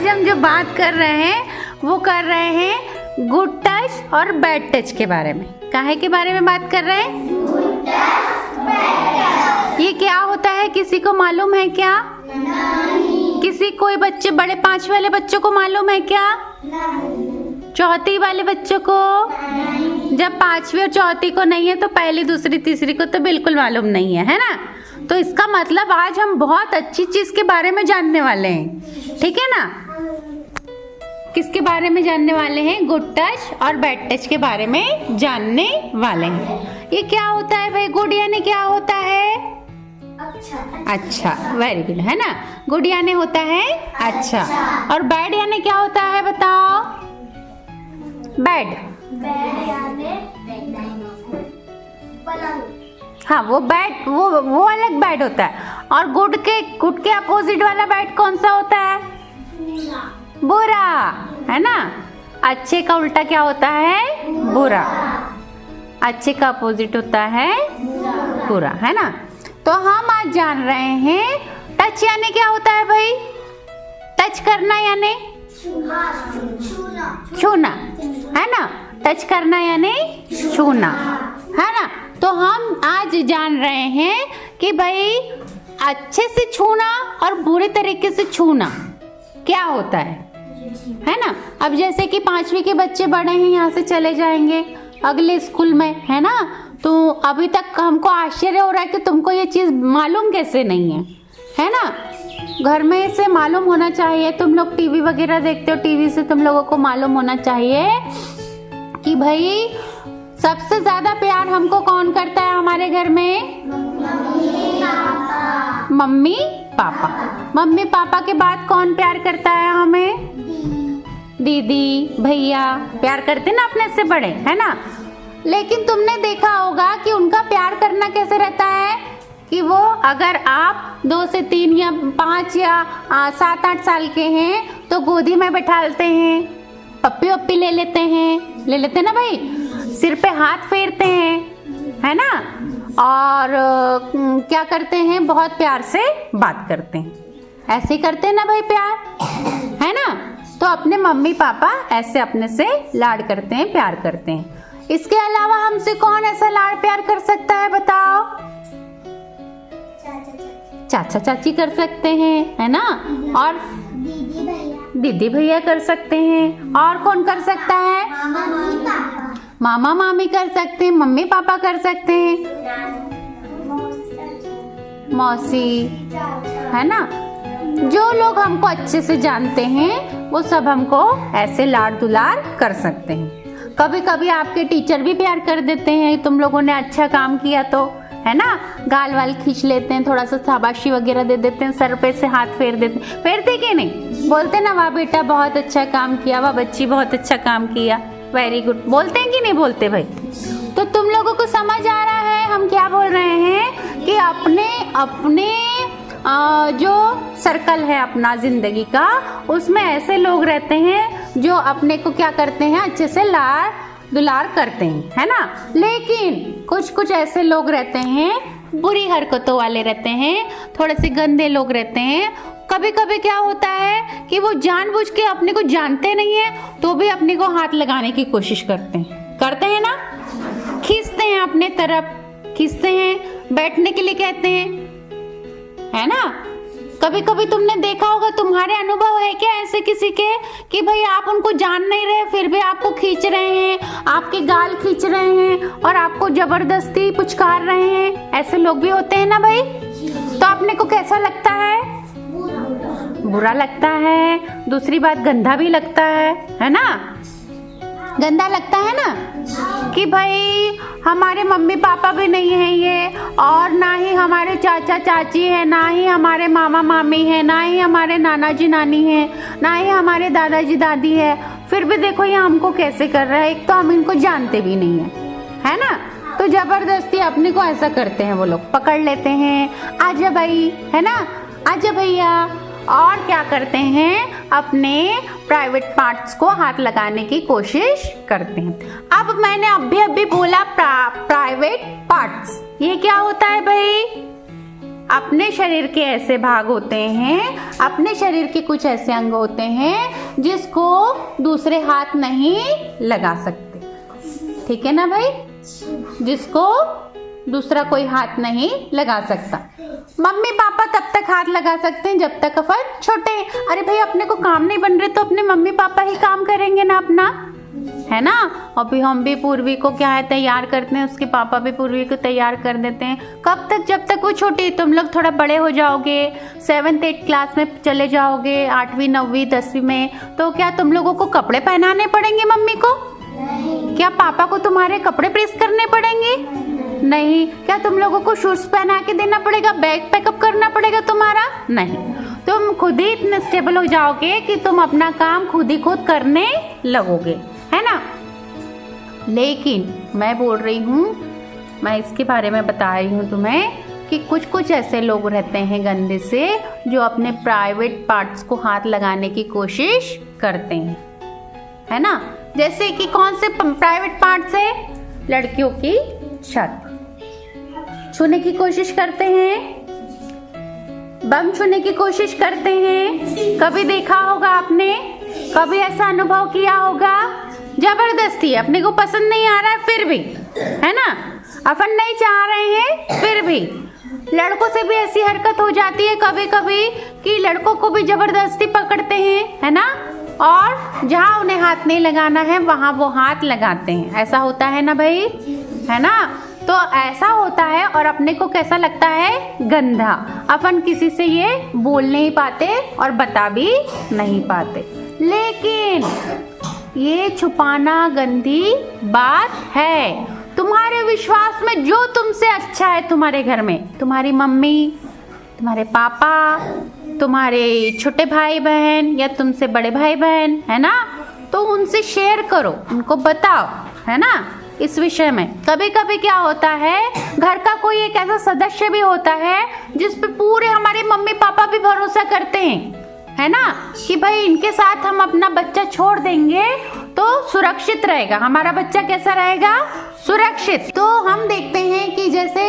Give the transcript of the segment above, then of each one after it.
आज हम जो बात कर रहे हैं वो कर रहे हैं गुड टच और बैड टच के बारे में। काहे के बारे में बात कर रहे हैं? Good touch, bad touch. ये क्या होता है, किसी को मालूम है क्या? नहीं। किसी कोई बच्चे बड़े 5 वाले बच्चों को मालूम है क्या? नहीं। चौथी वाले बच्चों को? नहीं। जब 5वीं और चौथी को नहीं है तो पहली, दूसरी, तीसरी को तो बिल्कुल मालूम नहीं है ना? तो इसका मतलब आज हम बहुत अच्छी चीज के बारे में जानने वाले हैं, ठीक है ना? किसके बारे में जानने वाले हैं? गुड टच और बैड टच के बारे में जानने वाले हैं। ये क्या होता है भाई? गुड यानी क्या होता है? अच्छा, वेरी गुड, है ना? गुड यानी होता है अच्छा, और बैड यानी क्या होता है बताओ? बैड हाँ, वो बैड, वो अलग बैड होता है। और गुड के अपोजिट वाला बैड कौन सा होता है? बुरा, है ना? अच्छे का उल्टा क्या होता है? बुरा। अच्छे का अपोजिट होता है बुरा, है ना? तो हम आज जान रहे हैं टच यानी क्या होता है भाई? टच करना यानी छूना, है ना? टच करना यानी छूना, है ना? तो हम आज जान रहे हैं कि भाई अच्छे से छूना और बुरे तरीके से छूना क्या होता है ना? अब जैसे कि 5वीं के बच्चे बड़े हैं, यहाँ से चले जाएंगे अगले स्कूल में, है ना? तो अभी तक हमको आश्चर्य हो रहा है कि तुमको ये चीज मालूम कैसे नहीं है ना? घर में से मालूम होना चाहिए। तुम लोग टीवी वगैरह देखते हो, टीवी से तुम लोगों को मालूम होना चाहिए कि भाई सबसे ज्यादा प्यार हमको कौन करता है हमारे घर में? Mummy papa. मम्मी पापा के बाद कौन प्यार करता है हमें? दीदी भैया प्यार करते ना अपने से बड़े, है ना? लेकिन तुमने देखा होगा कि उनका प्यार करना कैसे रहता है कि वो अगर आप 2 से 3 या 5 या 7-8 साल के हैं तो गोदी में बैठालते हैं, पप्पी वप्पी ले लेते ना भाई, सिर पे हाथ फेरते हैं, है ना? और क्या करते हैं? बहुत प्यार से बात करते हैं। ऐसे करते हैं ना भाई प्यार, है ना? तो अपने मम्मी पापा ऐसे अपने से लाड करते हैं, प्यार करते हैं। इसके अलावा हमसे कौन ऐसा लाड प्यार कर सकता है बताओ? चाचा चाची कर सकते हैं, है ना? और दीदी भैया कर सकते हैं। और कौन कर सकता है? मामा मामी कर सकते हैं, मम्मी पापा कर सकते हैं, मौसी, है ना? जो लोग हमको अच्छे से जानते हैं वो सब हमको ऐसे लाड दुलार कर सकते हैं। कभी कभी आपके टीचर भी प्यार कर देते हैं, तुम लोगों ने अच्छा काम किया तो, है ना? गाल वाल खींच लेते हैं, थोड़ा सा शाबाशी वगैरह दे देते हैं, सर पे से हाथ फेर देते हैं। फेरते कि नहीं? बोलते ना वाह बेटा बहुत अच्छा काम किया, वाह बच्ची बहुत अच्छा काम किया, वेरी गुड, बोलते हैं कि नहीं बोलते भाई? तो तुम लोगों को समझ आ रहा है हम क्या बोल रहे हैं कि अपने जो सर्कल है अपना जिंदगी का, उसमें ऐसे लोग रहते हैं जो अपने को क्या करते हैं? अच्छे से लाड दुलार करते हैं, है ना? लेकिन कुछ ऐसे लोग रहते हैं बुरी हरकतों वाले रहते हैं, थोड़े से गंदे लोग रहते हैं। कभी कभी क्या होता है कि वो जानबूझ के अपने को जानते नहीं है तो भी अपने को हाथ लगाने की कोशिश करते हैं ना? खींचते हैं अपने तरफ, खींचते हैं, बैठने के लिए कहते हैं, है ना? कभी कभी तुमने देखा होगा, तुम्हारे अनुभव है क्या ऐसे किसी के कि भाई आप उनको जान नहीं रहे फिर भी आपको खींच रहे हैं, आपके गाल खींच रहे हैं और आपको जबरदस्ती पुचकार रहे हैं? ऐसे लोग भी होते हैं ना भाई? तो अपने को कैसा लगता है? बुरा लगता है। दूसरी बात गंदा भी लगता है ना? गंदा लगता है ना कि भाई हमारे मम्मी पापा भी नहीं है ये, और ना ही हमारे चाचा चाची है, ना ही हमारे मामा मामी है, ना ही हमारे नाना जी नानी है, ना ही हमारे दादाजी दादी है, फिर भी देखो ये हमको कैसे कर रहा है। एक तो हम इनको जानते भी नहीं है ना? तो जबरदस्ती अपने को ऐसा करते हैं, वो लोग पकड़ लेते हैं, आजा भाई, है ना, आजा भैया, और क्या करते हैं? अपने प्राइवेट पार्ट्स को हाथ लगाने की कोशिश करते हैं। अब मैंने अभी बोला प्राइवेट पार्ट्स, ये क्या होता है भाई? अपने शरीर के ऐसे भाग होते हैं, अपने शरीर के कुछ ऐसे अंग होते हैं जिसको दूसरे हाथ नहीं लगा सकते। ठीक है ना भाई, जिसको दूसरा कोई हाथ नहीं लगा सकता। मम्मी पापा तब तक हाथ लगा सकते हैं जब तक अपन छोटे हैं। अरे भाई अपने को काम नहीं बन रहे तो अपने मम्मी पापा ही काम करेंगे ना अपना, है ना। अभी हम भी पूर्वी को क्या है तैयार करते हैं, उसके पापा भी पूर्वी को तैयार कर देते हैं। कब तक, जब तक वो छोटी। तुम लोग थोड़ा बड़े हो जाओगे, 7th 8th क्लास में चले जाओगे, 8वीं 9वीं 10वीं में, तो क्या तुम लोगों को कपड़े पहनाने पड़ेंगे मम्मी को? नहीं। क्या पापा को तुम्हारे कपड़े प्रेस करने पड़ेंगे? नहीं। क्या तुम लोगों को शूज पहना के देना पड़ेगा, बैग पैकअप करना पड़ेगा तुम्हारा? नहीं। तुम खुद ही इतने स्टेबल हो जाओगे कि तुम अपना काम खुद ही खुद करने लगोगे, है ना। लेकिन मैं बोल रही हूँ, मैं इसके बारे में बता रही हूँ तुम्हें कि कुछ कुछ ऐसे लोग रहते हैं गंदे से जो अपने प्राइवेट पार्ट्स को हाथ लगाने की कोशिश करते हैं, है ना। जैसे कि कौन से प्राइवेट पार्ट्स है? लड़कियों की छत छूने की कोशिश करते हैं, बम छूने की कोशिश करते हैं। कभी देखा होगा आपने, कभी ऐसा अनुभव किया होगा? जबरदस्ती, अपने को पसंद नहीं आ रहा है फिर भी, है ना, अपन नहीं चाह रहे हैं फिर भी। लड़कों से भी ऐसी हरकत हो जाती है कभी कभी कि लड़कों को भी जबरदस्ती पकड़ते हैं, है ना, और जहाँ उन्हें हाथ नहीं लगाना है वहाँ वो हाथ लगाते हैं। ऐसा होता है ना भाई, है ना। तो ऐसा होता है और अपने को कैसा लगता है? गंदा। अपन किसी से ये बोल नहीं पाते और बता भी नहीं पाते। लेकिन ये छुपाना गंदी बात है। तुम्हारे विश्वास में जो तुमसे अच्छा है तुम्हारे घर में, तुम्हारी मम्मी, तुम्हारे पापा, तुम्हारे छोटे भाई बहन या तुमसे बड़े भाई बहन, है ना, तो उनसे शेयर करो, उनको बताओ, है ना, इस विषय में। कभी कभी क्या होता है, घर का कोई एक ऐसा सदस्य भी होता है जिस पे पूरे हमारे मम्मी पापा भी भरोसा करते हैं, है ना, कि भाई इनके साथ हम अपना बच्चा छोड़ देंगे तो सुरक्षित रहेगा। हमारा बच्चा कैसा रहेगा? सुरक्षित। तो हम देखते हैं कि जैसे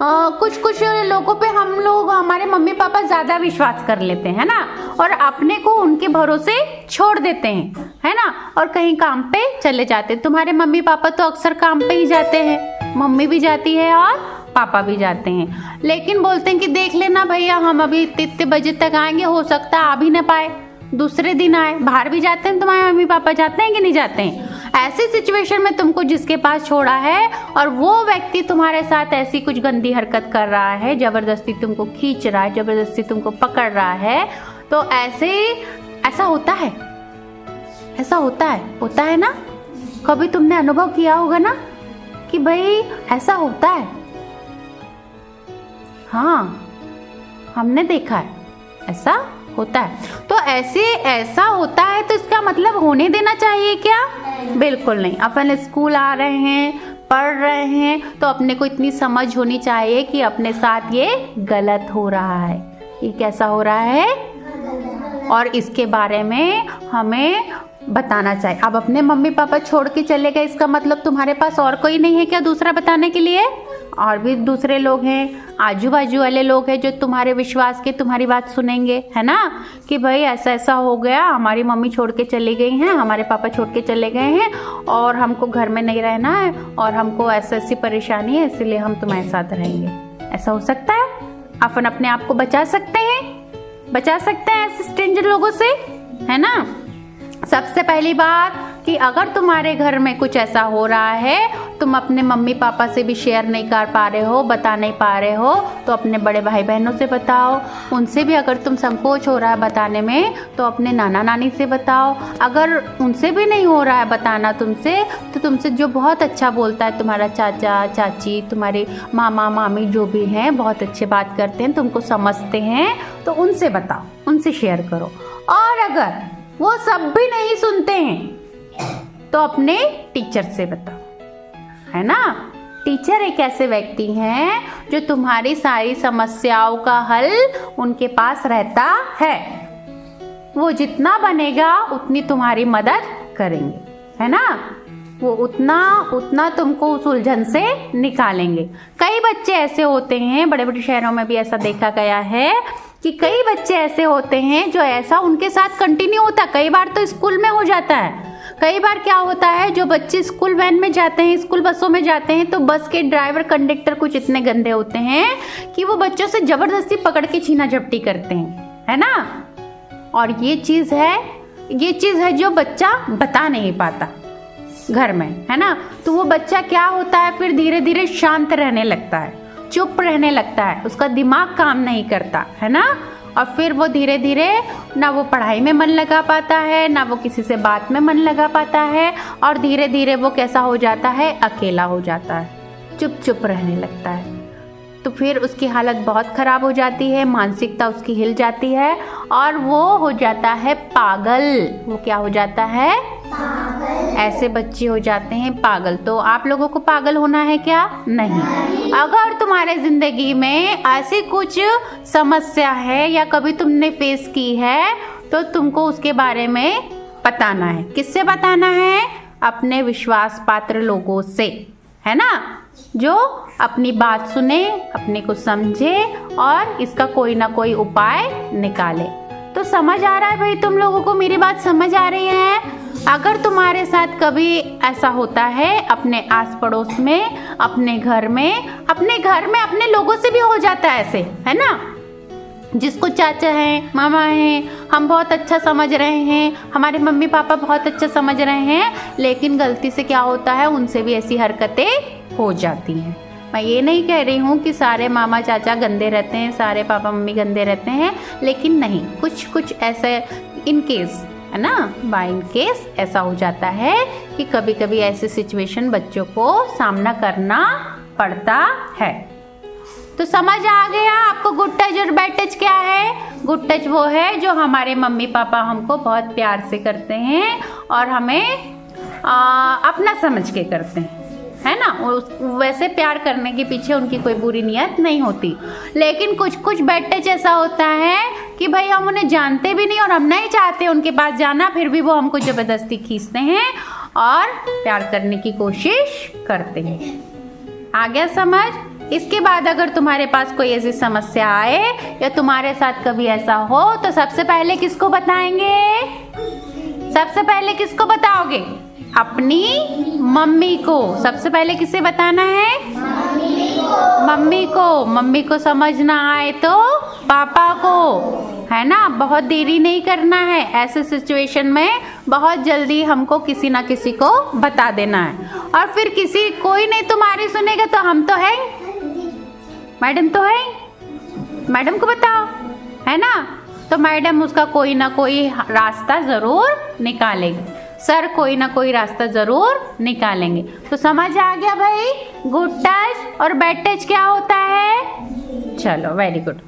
कुछ कुछ लोगों पे हम लोग, हमारे मम्मी पापा ज्यादा विश्वास कर लेते हैं ना, और अपने को उनके भरोसे छोड़ देते हैं, है ना, और कहीं काम पे चले जाते हैं। तुम्हारे मम्मी पापा तो अक्सर काम पे ही जाते हैं, मम्मी भी जाती है और पापा भी जाते हैं, लेकिन बोलते हैं कि देख लेना भैया, हम अभी इतने बजे तक आएंगे, हो सकता है आ भी ना पाए, दूसरे दिन आए। बाहर भी जाते हैं तुम्हारे मम्मी पापा, जाते हैं कि नहीं जाते हैं? ऐसी सिचुएशन में तुमको जिसके पास छोड़ा है और वो व्यक्ति तुम्हारे साथ ऐसी कुछ गंदी हरकत कर रहा है, जबरदस्ती तुमको खींच रहा है, जबरदस्ती तुमको पकड़ रहा है, तो ऐसा होता है, ऐसा होता है ना। कभी तुमने अनुभव किया होगा ना कि भाई ऐसा होता है। हाँ, हमने देखा है, ऐसा होता है। तो ऐसा होता है तो इसका मतलब होने देना चाहिए क्या? बिल्कुल नहीं। अपन स्कूल आ रहे हैं, पढ़ रहे हैं, तो अपने को इतनी समझ होनी चाहिए कि अपने साथ ये गलत हो रहा है, ये कैसा हो रहा है, और इसके बारे में हमें बताना चाहिए। अब अपने मम्मी पापा छोड़ के चले गए, इसका मतलब तुम्हारे पास और कोई नहीं है क्या दूसरा बताने के लिए? और भी दूसरे लोग हैं, आजू बाजू वाले लोग हैं जो तुम्हारे विश्वास के तुम्हारी बात सुनेंगे, है ना, कि भाई ऐसा ऐसा हो गया, हमारी मम्मी छोड़ के चली गई हैं, हमारे पापा छोड़ के चले गए हैं और हमको घर में नहीं रहना है और हमको ऐसी परेशानी है, इसलिए हम तुम्हारे साथ रहेंगे। ऐसा हो सकता है? अपन अपने आप को बचा सकते हैं ऐसे स्ट्रेंजर लोगों से, है ना। सबसे पहली बात कि अगर तुम्हारे घर में कुछ ऐसा हो रहा है, तुम अपने मम्मी पापा से भी शेयर नहीं कर पा रहे हो, बता नहीं पा रहे हो, तो अपने बड़े भाई बहनों से बताओ। उनसे भी अगर तुम संकोच हो रहा है बताने में तो अपने नाना नानी से बताओ। अगर उनसे भी नहीं हो रहा है बताना तुमसे, तो तुमसे जो बहुत अच्छा बोलता है, तुम्हारा चाचा चाची, तुम्हारे मामा मामी जो भी हैं, बहुत अच्छे बात करते हैं, तुमको समझते हैं, तो उनसे बताओ, उनसे शेयर करो। और अगर वो सब भी नहीं सुनते हैं तो अपने टीचर से बताओ, है ना। टीचर एक ऐसे व्यक्ति हैं जो तुम्हारी सारी समस्याओं का हल उनके पास रहता है। वो जितना बनेगा उतनी तुम्हारी मदद करेंगे, है ना। वो उतना तुमको उस उलझन से निकालेंगे। कई बच्चे ऐसे होते हैं, बड़े बड़े शहरों में भी ऐसा देखा गया है कि कई बच्चे ऐसे होते हैं जो ऐसा उनके साथ कंटिन्यू होता है। कई बार तो स्कूल में हो जाता है। कई बार क्या होता है, जो बच्चे स्कूल वैन में जाते हैं, स्कूल बसों में जाते हैं, तो बस के ड्राइवर कंडक्टर कुछ इतने गंदे होते हैं कि वो बच्चों से जबरदस्ती पकड़ के छीना झपटी करते हैं, है ना। और ये चीज़ है जो बच्चा बता नहीं पाता घर में, है ना। तो वो बच्चा क्या होता है, फिर धीरे धीरे शांत रहने लगता है, चुप रहने लगता है, उसका दिमाग काम नहीं करता, है ना। और फिर वो धीरे धीरे ना वो पढ़ाई में मन लगा पाता है, ना वो किसी से बात में मन लगा पाता है, और धीरे धीरे वो कैसा हो जाता है, अकेला हो जाता है, चुप चुप रहने लगता है। तो फिर उसकी हालत बहुत ख़राब हो जाती है, मानसिकता उसकी हिल जाती है और वो हो जाता है पागल। वो क्या हो जाता है, पागल। ऐसे बच्चे हो जाते हैं पागल। तो आप लोगों को पागल होना है क्या? नहीं। अगर तुम्हारे ज़िंदगी में ऐसी कुछ समस्या है या कभी तुमने फेस की है तो तुमको उसके बारे में बताना है। किससे बताना है? अपने विश्वास पात्र लोगों से, है ना, जो अपनी बात सुने, अपने को समझे और इसका कोई ना कोई उपाय निकाले। तो समझ आ रहा है भाई, तुम लोगों को मेरी बात समझ आ रही है? अगर तुम्हारे साथ कभी ऐसा होता है अपने आस पड़ोस में, अपने घर में अपने लोगों से भी हो जाता है ऐसे, है ना, जिसको चाचा हैं, मामा हैं, हम बहुत अच्छा समझ रहे हैं, हमारे मम्मी पापा बहुत अच्छा समझ रहे हैं, लेकिन गलती से क्या होता है, उनसे भी ऐसी हरकतें हो जाती हैं। मैं ये नहीं कह रही हूँ कि सारे मामा चाचा गंदे रहते हैं, सारे पापा मम्मी गंदे रहते हैं, लेकिन नहीं, कुछ ऐसे इन केस, है ना, बाय इन केस ऐसा हो जाता है कि कभी कभी ऐसे सिचुएशन बच्चों को सामना करना पड़ता है। तो समझ आ गया आपको गुड टच और बैड टच क्या है? गुड टच वो है जो हमारे मम्मी पापा हमको बहुत प्यार से करते हैं और हमें अपना समझ के करते हैं, है ना। वैसे प्यार करने के पीछे उनकी कोई बुरी नियत नहीं होती। लेकिन कुछ बैड टच ऐसा होता है कि भाई हम उन्हें जानते भी नहीं और हम नहीं चाहते उनके पास जाना, फिर भी वो हमको ज़बरदस्ती खींचते हैं और प्यार करने की कोशिश करते हैं। आ गया समझ? इसके बाद अगर तुम्हारे पास कोई ऐसी समस्या आए या तुम्हारे साथ कभी ऐसा हो तो सबसे पहले किसको बताएंगे? सबसे पहले किसको बताओगे? अपनी मम्मी को। सबसे पहले किसे बताना है? मम्मी को। मम्मी को समझ ना आए तो पापा को, है ना। बहुत देरी नहीं करना है, ऐसे सिचुएशन में बहुत जल्दी हमको किसी ना किसी को बता देना है। और फिर कोई नहीं तुम्हारी सुनेगा तो हम तो है, मैडम तो है, मैडम को बताओ, है ना। तो मैडम उसका कोई ना कोई रास्ता ज़रूर निकालेगी, सर कोई ना कोई रास्ता ज़रूर निकालेंगे। तो समझ आ गया भाई गुड टच और बैड टच क्या होता है? चलो, वेरी गुड।